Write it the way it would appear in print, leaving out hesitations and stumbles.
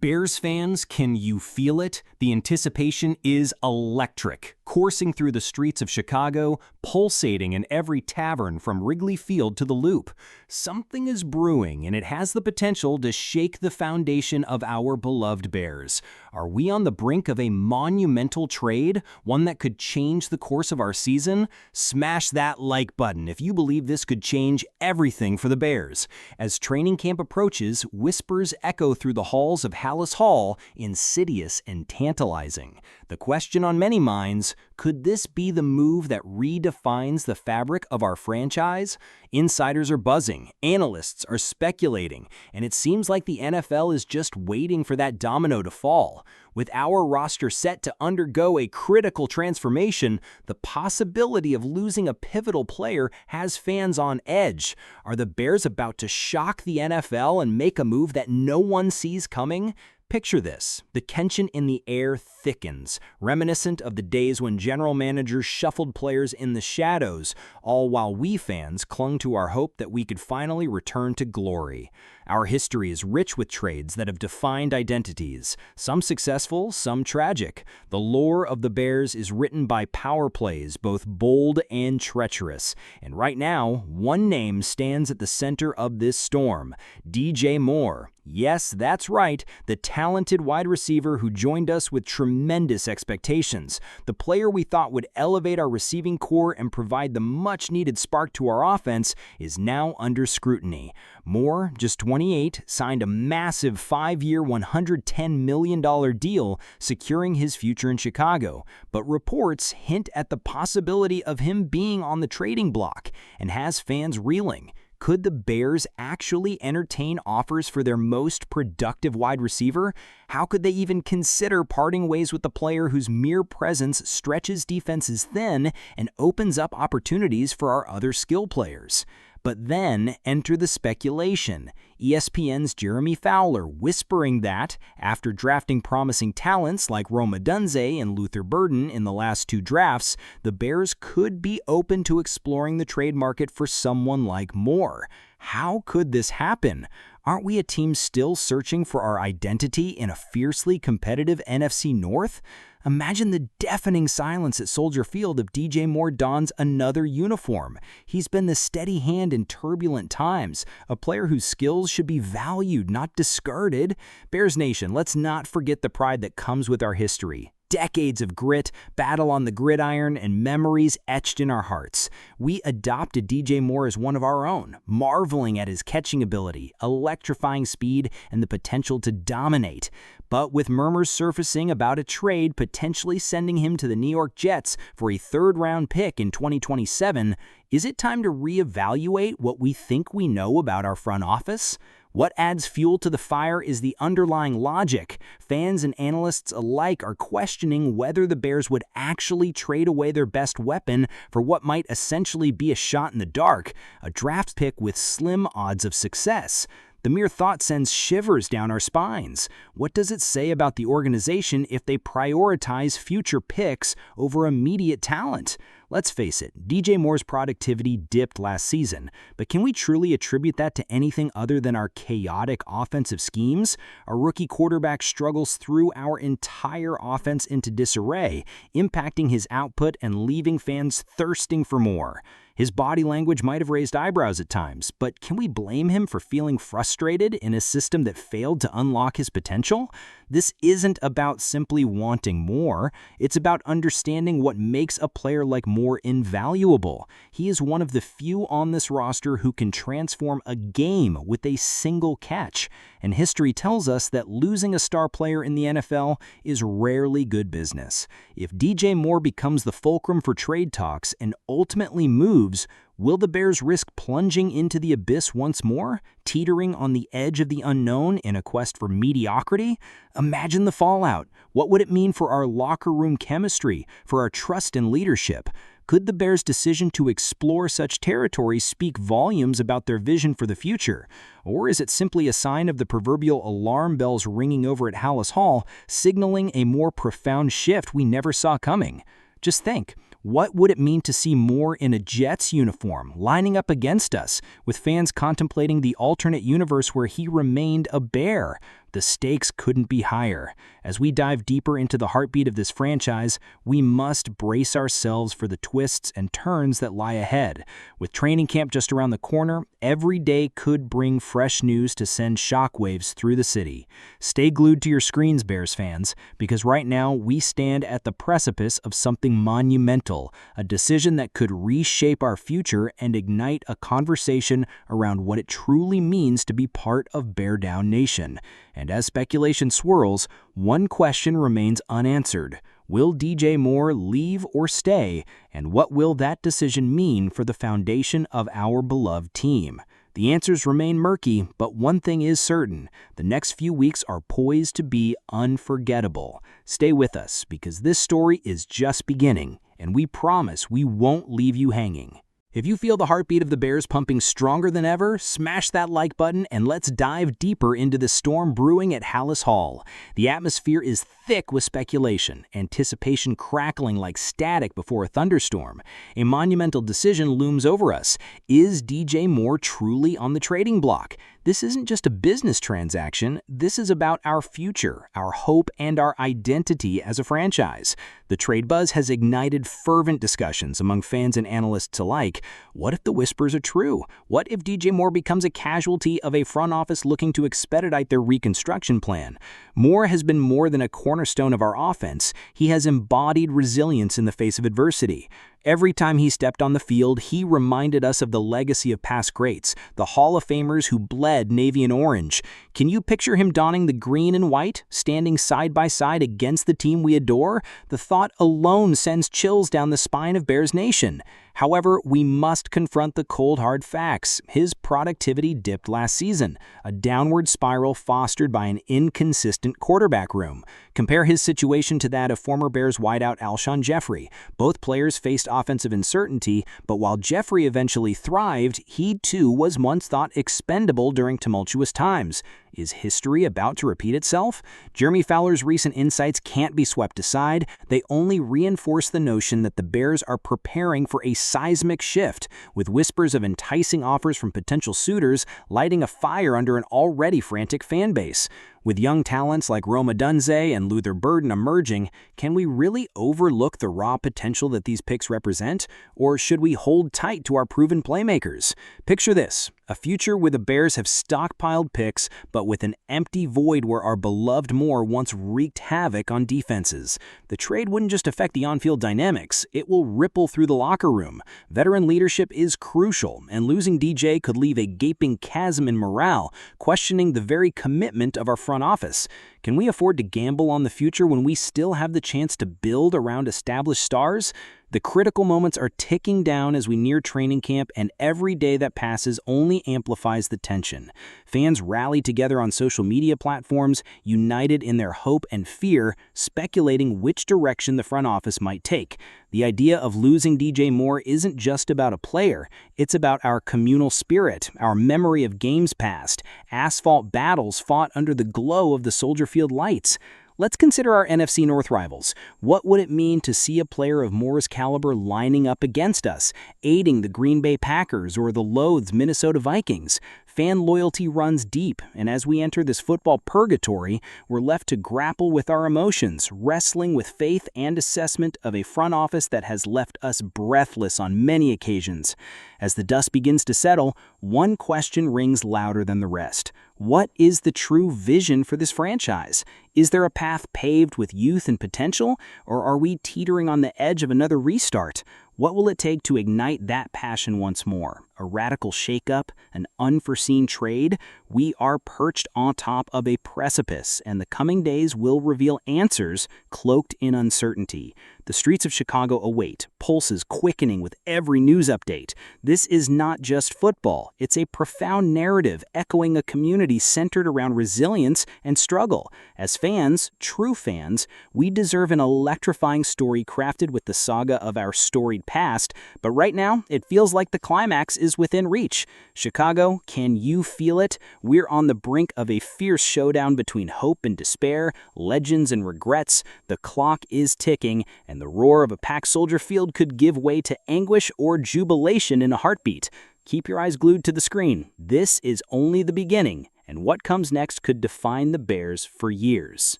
Bears fans, can you feel it? The anticipation is electric, coursing through the streets of Chicago, pulsating in every tavern from Wrigley Field to the Loop. Something is brewing, and it has the potential to shake the foundation of our beloved Bears. Are we on the brink of a monumental trade, one that could change the course of our season? Smash that like button if you believe this could change everything for the Bears. As training camp approaches, whispers echo through the halls of Halas Hall, insidious and tantalizing. The question on many minds, could this be the move that redefines the fabric of our franchise? Insiders are buzzing, analysts are speculating, and it seems like the NFL is just waiting for that domino to fall. With our roster set to undergo a critical transformation, the possibility of losing a pivotal player has fans on edge. Are the Bears about to shock the NFL and make a move that no one sees coming? Picture this. The tension in the air thickens, reminiscent of the days when general managers shuffled players in the shadows, all while we fans clung to our hope that we could finally return to glory. Our history is rich with trades that have defined identities, some successful, some tragic. The lore of the Bears is written by power plays, both bold and treacherous. And right now, one name stands at the center of this storm: DJ Moore. Yes, that's right, the talented wide receiver who joined us with tremendous expectations. The player we thought would elevate our receiving core and provide the much-needed spark to our offense is now under scrutiny. Moore, just 28, signed a massive 5-year, $110 million deal, securing his future in Chicago. But reports hint at the possibility of him being on the trading block and has fans reeling. Could the Bears actually entertain offers for their most productive wide receiver? How could they even consider parting ways with the player whose mere presence stretches defenses thin and opens up opportunities for our other skill players? But then enter the speculation. ESPN's Jeremy Fowler whispering that, after drafting promising talents like Rome Odunze and Luther Burden in the last 2 drafts, the Bears could be open to exploring the trade market for someone like Moore. How could this happen? Aren't we a team still searching for our identity in a fiercely competitive NFC North? Imagine the deafening silence at Soldier Field if DJ Moore dons another uniform. He's been the steady hand in turbulent times, a player whose skills should be valued, not discarded. Bears Nation, let's not forget the pride that comes with our history. Decades of grit, battle on the gridiron, and memories etched in our hearts. We adopted DJ Moore as one of our own, marveling at his catching ability, electrifying speed, and the potential to dominate. But with murmurs surfacing about a trade potentially sending him to the New York Jets for a 3rd-round pick in 2027, is it time to reevaluate what we think we know about our front office? What adds fuel to the fire is the underlying logic. Fans and analysts alike are questioning whether the Bears would actually trade away their best weapon for what might essentially be a shot in the dark, a draft pick with slim odds of success. The mere thought sends shivers down our spines. What does it say about the organization if they prioritize future picks over immediate talent? Let's face it, DJ Moore's productivity dipped last season, but can we truly attribute that to anything other than our chaotic offensive schemes? Our rookie quarterback struggles through our entire offense into disarray, impacting his output and leaving fans thirsting for more. His body language might have raised eyebrows at times, but can we blame him for feeling frustrated in a system that failed to unlock his potential? This isn't about simply wanting more. It's about understanding what makes a player like Moore invaluable. He is one of the few on this roster who can transform a game with a single catch. And history tells us that losing a star player in the NFL is rarely good business. If DJ Moore becomes the fulcrum for trade talks and ultimately moves, will the Bears risk plunging into the abyss once more, teetering on the edge of the unknown in a quest for mediocrity? Imagine the fallout. What would it mean for our locker room chemistry, for our trust and leadership? Could the Bears' decision to explore such territory speak volumes about their vision for the future? Or is it simply a sign of the proverbial alarm bells ringing over at Halas Hall, signaling a more profound shift we never saw coming? Just think, what would it mean to see Moore in a Jets uniform, lining up against us, with fans contemplating the alternate universe where he remained a Bear? The stakes couldn't be higher. As we dive deeper into the heartbeat of this franchise, we must brace ourselves for the twists and turns that lie ahead. With training camp just around the corner, every day could bring fresh news to send shockwaves through the city. Stay glued to your screens, Bears fans, because right now we stand at the precipice of something monumental, a decision that could reshape our future and ignite a conversation around what it truly means to be part of Bear Down Nation. And as speculation swirls, one question remains unanswered. Will DJ Moore leave or stay, and what will that decision mean for the foundation of our beloved team? The answers remain murky, but one thing is certain. The next few weeks are poised to be unforgettable. Stay with us, because this story is just beginning, and we promise we won't leave you hanging. If you feel the heartbeat of the Bears pumping stronger than ever, smash that like button and let's dive deeper into the storm brewing at Halas Hall. The atmosphere is thick with speculation, anticipation crackling like static before a thunderstorm. A monumental decision looms over us. Is DJ Moore truly on the trading block? This isn't just a business transaction. This is about our future, our hope, and our identity as a franchise. The trade buzz has ignited fervent discussions among fans and analysts alike. What if the whispers are true? What if DJ Moore becomes a casualty of a front office looking to expedite their reconstruction plan? Moore has been more than a cornerstone of our offense. He has embodied resilience in the face of adversity. Every time he stepped on the field, he reminded us of the legacy of past greats, the Hall of Famers who bled navy and orange. Can you picture him donning the green and white, standing side by side against the team we adore? The thought alone sends chills down the spine of Bears Nation. However, we must confront the cold, hard facts. His productivity dipped last season, a downward spiral fostered by an inconsistent quarterback room. Compare his situation to that of former Bears wideout Alshon Jeffrey. Both players faced offensive uncertainty, but while Jeffrey eventually thrived, he too was once thought expendable during tumultuous times. Is history about to repeat itself? Jeremy Fowler's recent insights can't be swept aside. They only reinforce the notion that the Bears are preparing for a seismic shift, with whispers of enticing offers from potential suitors lighting a fire under an already frantic fan base. With young talents like Rome Odunze and Luther Burden emerging, can we really overlook the raw potential that these picks represent? Or should we hold tight to our proven playmakers? Picture this, a future where the Bears have stockpiled picks, but with an empty void where our beloved Moore once wreaked havoc on defenses. The trade wouldn't just affect the on-field dynamics, it will ripple through the locker room. Veteran leadership is crucial, and losing DJ could leave a gaping chasm in morale, questioning the very commitment of our front office. Can we afford to gamble on the future when we still have the chance to build around established stars? The critical moments are ticking down as we near training camp, and every day that passes only amplifies the tension. Fans rally together on social media platforms, united in their hope and fear, speculating which direction the front office might take. The idea of losing DJ Moore isn't just about a player. It's about our communal spirit, our memory of games past, asphalt battles fought under the glow of the Soldier Field lights. Let's consider our NFC North rivals. What would it mean to see a player of Moore's caliber lining up against us, aiding the Green Bay Packers or the loathed Minnesota Vikings? Fan loyalty runs deep, and as we enter this football purgatory, we're left to grapple with our emotions, wrestling with faith and assessment of a front office that has left us breathless on many occasions. As the dust begins to settle, one question rings louder than the rest. What is the true vision for this franchise? Is there a path paved with youth and potential, or are we teetering on the edge of another restart? What will it take to ignite that passion once more? A radical shakeup? An unforeseen trade? We are perched on top of a precipice, and the coming days will reveal answers cloaked in uncertainty. The streets of Chicago await, pulses quickening with every news update. This is not just football. It's a profound narrative echoing a community centered around resilience and struggle. As fans, true fans, we deserve an electrifying story crafted with the saga of our storied past, but right now, it feels like the climax is within reach. Chicago, can you feel it? We're on the brink of a fierce showdown between hope and despair, legends and regrets. The clock is ticking, and the roar of a packed Soldier Field could give way to anguish or jubilation in a heartbeat. Keep your eyes glued to the screen. This is only the beginning, and what comes next could define the Bears for years.